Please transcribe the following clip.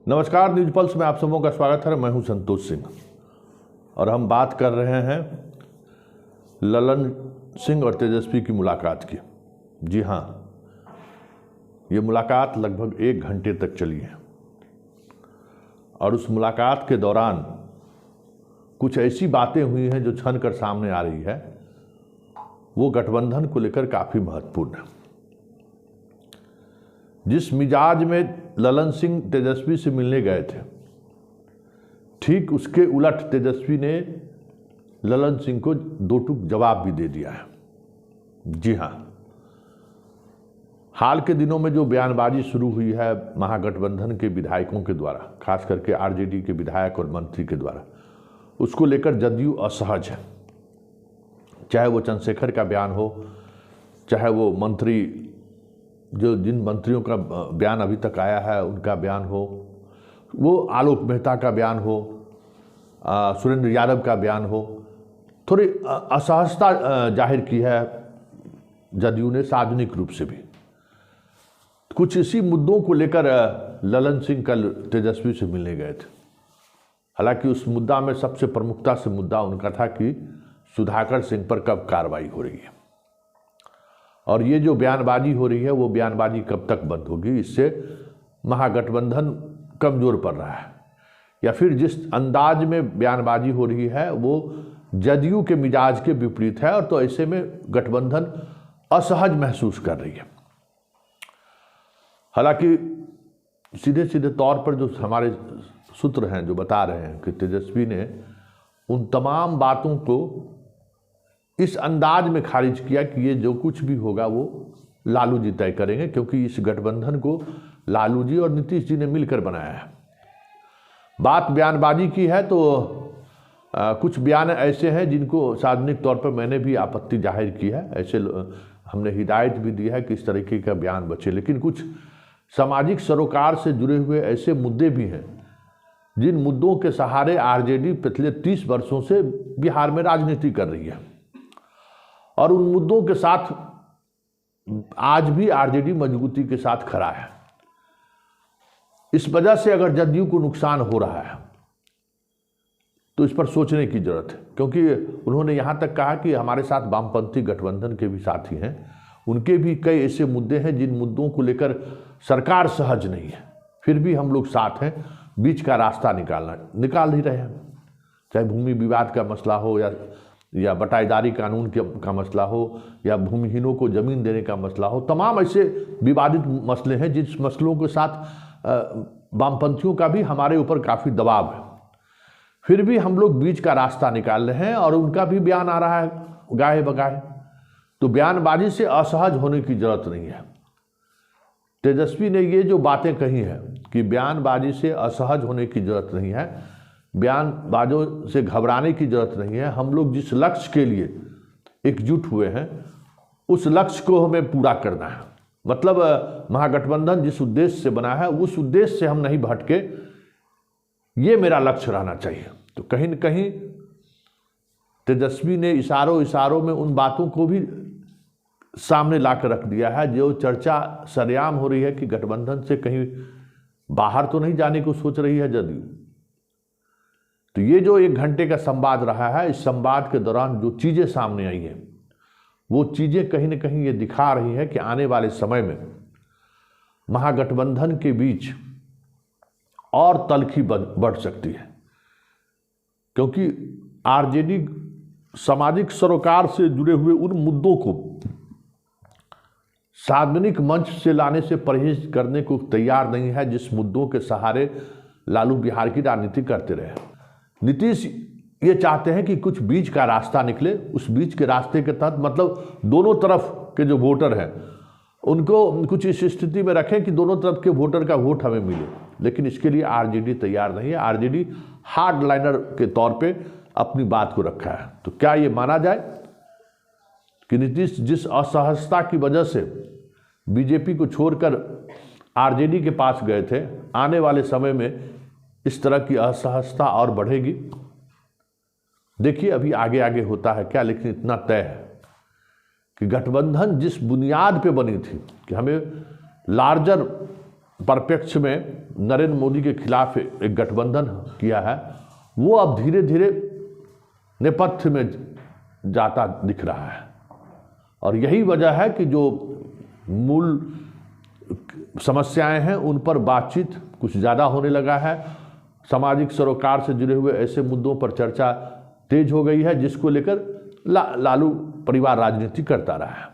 नमस्कार, news pulse में आप सबों का स्वागत है। मैं हूं संतोष सिंह और हम बात कर रहे हैं ललन सिंह और तेजस्वी की मुलाकात की। जी हां, ये मुलाकात लगभग 1 घंटे तक चली है और उस मुलाकात के दौरान कुछ ऐसी बातें हुई हैं जो छन कर सामने आ रही है। वो गठबंधन को लेकर काफ़ी महत्वपूर्ण है। जिस मिजाज में ललन सिंह तेजस्वी से मिलने गए थे, ठीक उसके उलट तेजस्वी ने ललन सिंह को 2 टूक जवाब भी दे दिया है। जी हां, हाल के दिनों में जो बयानबाजी शुरू हुई है महागठबंधन के विधायकों के द्वारा, खास करके आरजेडी के विधायक और मंत्री के द्वारा, उसको लेकर जदयू असहज है। चाहे वो चंद्रशेखर का बयान हो, चाहे वो मंत्री जो जिन मंत्रियों का बयान अभी तक आया है उनका बयान हो, वो आलोक मेहता का बयान हो, सुरेंद्र यादव का बयान हो, थोड़ी असहजता जाहिर की है जदयू ने सार्वजनिक रूप से भी। कुछ इसी मुद्दों को लेकर ललन सिंह कल तेजस्वी से मिलने गए थे। हालांकि उस मुद्दा में सबसे प्रमुखता से मुद्दा उनका था कि सुधाकर सिंह पर कब कार्रवाई हो रही है और ये जो बयानबाजी हो रही है वो बयानबाजी कब तक बंद होगी। इससे महागठबंधन कमज़ोर पड़ रहा है, या फिर जिस अंदाज में बयानबाजी हो रही है वो जदयू के मिजाज के विपरीत है, और तो ऐसे में गठबंधन असहज महसूस कर रही है। हालांकि सीधे सीधे तौर पर जो हमारे सूत्र हैं जो बता रहे हैं कि तेजस्वी ने उन तमाम बातों को इस अंदाज में खारिज किया कि ये जो कुछ भी होगा वो लालू जी तय करेंगे, क्योंकि इस गठबंधन को लालू जी और नीतीश जी ने मिलकर बनाया है। बात बयानबाजी की है तो कुछ बयान ऐसे हैं जिनको सार्वजनिक तौर पर मैंने भी आपत्ति जाहिर की है। ऐसे हमने हिदायत भी दी है कि इस तरीके का बयान बचे, लेकिन कुछ सामाजिक सरोकार से जुड़े हुए ऐसे मुद्दे भी हैं जिन मुद्दों के सहारे आरजेडी पिछले 30 वर्षों से बिहार में राजनीति कर रही है, और उन मुद्दों के साथ आज भी आरजेडी मजबूती के साथ खड़ा है। इस वजह से अगर जदयू को नुकसान हो रहा है तो इस पर सोचने की जरूरत है, क्योंकि उन्होंने यहाँ तक कहा कि हमारे साथ वामपंथी गठबंधन के भी साथी हैं, उनके भी कई ऐसे मुद्दे हैं जिन मुद्दों को लेकर सरकार सहज नहीं है, फिर भी हम लोग साथ हैं, बीच का रास्ता निकाल ही रहे हैं। चाहे भूमि विवाद का मसला हो या बटाईदारी कानून का मसला हो या भूमिहीनों को ज़मीन देने का मसला हो, तमाम ऐसे विवादित मसले हैं जिस मसलों के साथ वामपंथियों का भी हमारे ऊपर काफ़ी दबाव है। फिर भी हम लोग बीच का रास्ता निकाल रहे हैं और उनका भी बयान आ रहा है गाहे बगाहे। तो बयानबाजी से असहज होने की जरूरत नहीं है। तेजस्वी ने ये जो बातें कही हैं कि बयानबाजी से असहज होने की जरूरत नहीं है, बयानबाजों से घबराने की जरूरत नहीं है। हम लोग जिस लक्ष्य के लिए एकजुट हुए हैं उस लक्ष्य को हमें पूरा करना है। मतलब महागठबंधन जिस उद्देश्य से बना है उस उद्देश्य से हम नहीं भटके, ये मेरा लक्ष्य रहना चाहिए। तो कहीं न कहीं तेजस्वी ने इशारों में उन बातों को भी सामने ला कर रख दिया है जो चर्चा सरेआम हो रही है कि गठबंधन से कहीं बाहर तो नहीं जाने को सोच रही है जदयू। तो ये जो 1 घंटे का संवाद रहा है, इस संवाद के दौरान जो चीज़ें सामने आई हैं वो चीज़ें कहीं न कहीं ये दिखा रही है कि आने वाले समय में महागठबंधन के बीच और तल्खी बढ़ सकती है, क्योंकि आरजेडी सामाजिक सरोकार से जुड़े हुए उन मुद्दों को सार्वजनिक मंच से लाने से परहेज करने को तैयार नहीं है जिस मुद्दों के सहारे लालू बिहार की राजनीति करते रहे। नीतीश ये चाहते हैं कि कुछ बीच का रास्ता निकले, उस बीच के रास्ते के तहत मतलब दोनों तरफ के जो वोटर हैं उनको कुछ इस स्थिति में रखें कि दोनों तरफ के वोटर का वोट हमें मिले, लेकिन इसके लिए आरजेडी तैयार नहीं है। आरजेडी हार्ड लाइनर के तौर पे अपनी बात को रखा है। तो क्या ये माना जाए कि नीतीश जिस असहजता की वजह से बीजेपी को छोड़कर आरजेडी के पास गए थे, आने वाले समय में इस तरह की असहजता और बढ़ेगी? देखिए अभी आगे आगे होता है क्या, लेकिन इतना तय है कि गठबंधन जिस बुनियाद पे बनी थी कि हमें लार्जर परिप्रेक्ष्य में नरेंद्र मोदी के खिलाफ एक गठबंधन किया है, वो अब धीरे धीरे नेपथ्य में जाता दिख रहा है। और यही वजह है कि जो मूल समस्याएं हैं उन पर बातचीत कुछ ज़्यादा होने लगा है। सामाजिक सरोकार से जुड़े हुए ऐसे मुद्दों पर चर्चा तेज हो गई है जिसको लेकर लालू परिवार राजनीति करता रहा है।